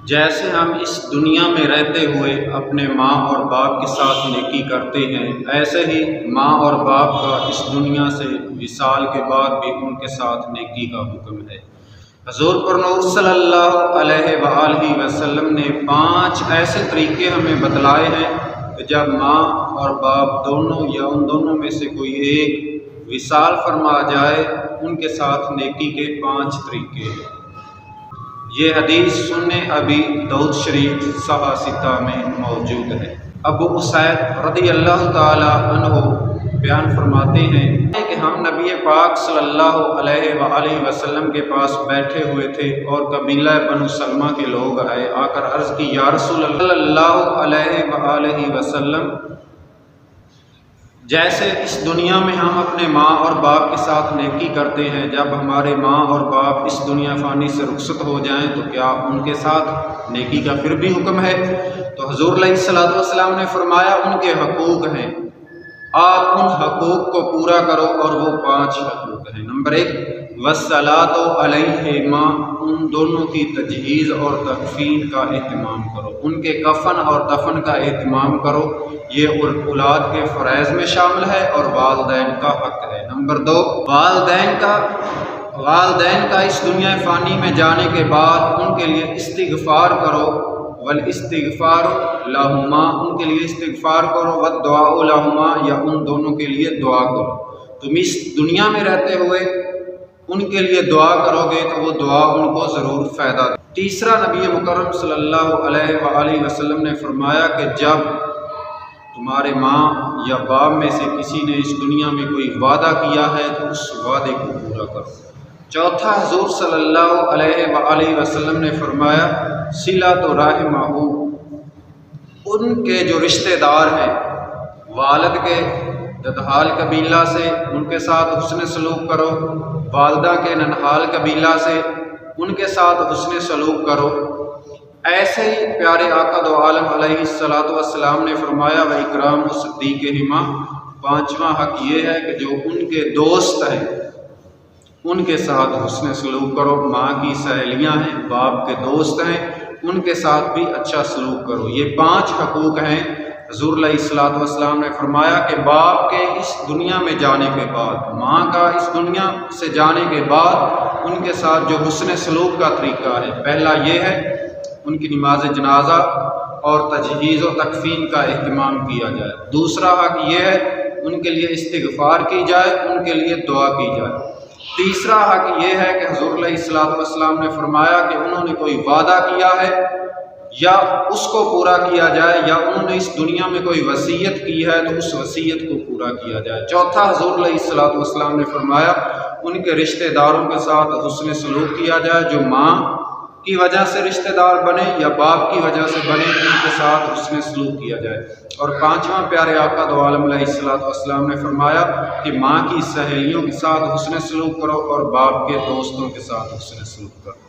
جیسے ہم اس دنیا میں رہتے ہوئے اپنے ماں اور باپ کے ساتھ نیکی کرتے ہیں، ایسے ہی ماں اور باپ کا اس دنیا سے وصال کے بعد بھی ان کے ساتھ نیکی کا حکم ہے۔ حضور پر نور صلی اللہ علیہ وآلہ وسلم نے 5 ایسے طریقے ہمیں بتلائے ہیں کہ جب ماں اور باپ دونوں یا ان دونوں میں سے کوئی ایک وصال فرما جائے، ان کے ساتھ نیکی کے 5 طریقے ہیں۔ یہ حدیث سنن ابی داؤد شریف صحیح 6 میں موجود ہے۔ ابو اسید رضی اللہ تعالی عنہ بیان فرماتے ہیں کہ ہم نبی پاک صلی اللہ علیہ وآلہ وسلم کے پاس بیٹھے ہوئے تھے اور قبیلہ بنو سلمہ کے لوگ آئے، آ کر عرض کی، یا رسول اللہ علیہ وآلہ وسلم، جیسے اس دنیا میں ہم اپنے ماں اور باپ کے ساتھ نیکی کرتے ہیں، جب ہمارے ماں اور باپ اس دنیا فانی سے رخصت ہو جائیں تو کیا ان کے ساتھ نیکی کا پھر بھی حکم ہے؟ تو حضور علیہ الصلوۃ والسلام نے فرمایا، ان کے حقوق ہیں، آپ ان حقوق کو پورا کرو، اور وہ 5 حقوق ہیں۔ نمبر 1، والصلاۃ علیہما، ان دونوں کی تجہیز اور تکفین کا اہتمام کرو، ان کے کفن اور دفن کا اہتمام کرو، یہ اولاد کے فرائض میں شامل ہے اور والدین کا حق ہے۔ نمبر 2، والدین کا اس دنیا فانی میں جانے کے بعد ان کے لیے استغفار کرو، والاستغفار لہما، ان کے لیے استغفار کرو، والدعاء لہما، یا ان دونوں کے لیے دعا کرو۔ تم اس دنیا میں رہتے ہوئے ان کے لیے دعا کرو گے تو وہ دعا ان کو ضرور فائدہ دے۔ تیسرا، نبی مکرم صلی اللہ علیہ وآلہ وسلم نے فرمایا کہ جب تمہارے ماں یا باپ میں سے کسی نے اس دنیا میں کوئی وعدہ کیا ہے تو اس وعدے کو پورا کرو۔ چوتھا، حضور صلی اللہ علیہ وآلہ وسلم نے فرمایا، صلۃ رحمہ، ان کے جو رشتہ دار ہیں والد کے ددحال قبیلہ سے، ان کے ساتھ حسن سلوک کرو، والدہ کے ننہال قبیلہ سے، ان کے ساتھ حسن سلوک کرو۔ ایسے ہی پیارے آقا دو عالم علیہ الصلوۃ والسلام نے فرمایا، وَإِكْرَامُ صِدِّيقِهِمَا، 5واں حق یہ ہے کہ جو ان کے دوست ہیں ان کے ساتھ حسن سلوک کرو۔ ماں کی سہیلیاں ہیں، باپ کے دوست ہیں، ان کے ساتھ بھی اچھا سلوک کرو۔ یہ 5 حقوق ہیں۔ حضور علیہ الصلوۃ والسلام نے فرمایا کہ باپ کے اس دنیا میں جانے کے بعد، ماں کا اس دنیا سے جانے کے بعد ان کے ساتھ جو حسن سلوک کا طریقہ ہے، پہلا یہ ہے ان کی نماز جنازہ اور تجہیز و تکفین کا اہتمام کیا جائے۔ دوسرا حق یہ ہے ان کے لیے استغفار کی جائے، ان کے لیے دعا کی جائے۔ تیسرا حق یہ ہے کہ حضور علیہ الصلوۃ والسلام نے فرمایا کہ انہوں نے کوئی وعدہ کیا ہے یا اس کو پورا کیا جائے، یا انہوں نے اس دنیا میں کوئی وصیت کی ہے تو اس وصیت کو پورا کیا جائے۔ چوتھا، حضور علیہ الصلوۃ والسلام نے فرمایا ان کے رشتہ داروں کے ساتھ حسن سلوک کیا جائے، جو ماں کی وجہ سے رشتہ دار بنے یا باپ کی وجہ سے بنے، ان کے ساتھ حسن سلوک کیا جائے۔ اور 5واں، پیارے آقا دو عالم علیہ الصلوۃ والسلام نے فرمایا کہ ماں کی سہیلیوں کے ساتھ حسن سلوک کرو اور باپ کے دوستوں کے ساتھ حسن سلوک کرو۔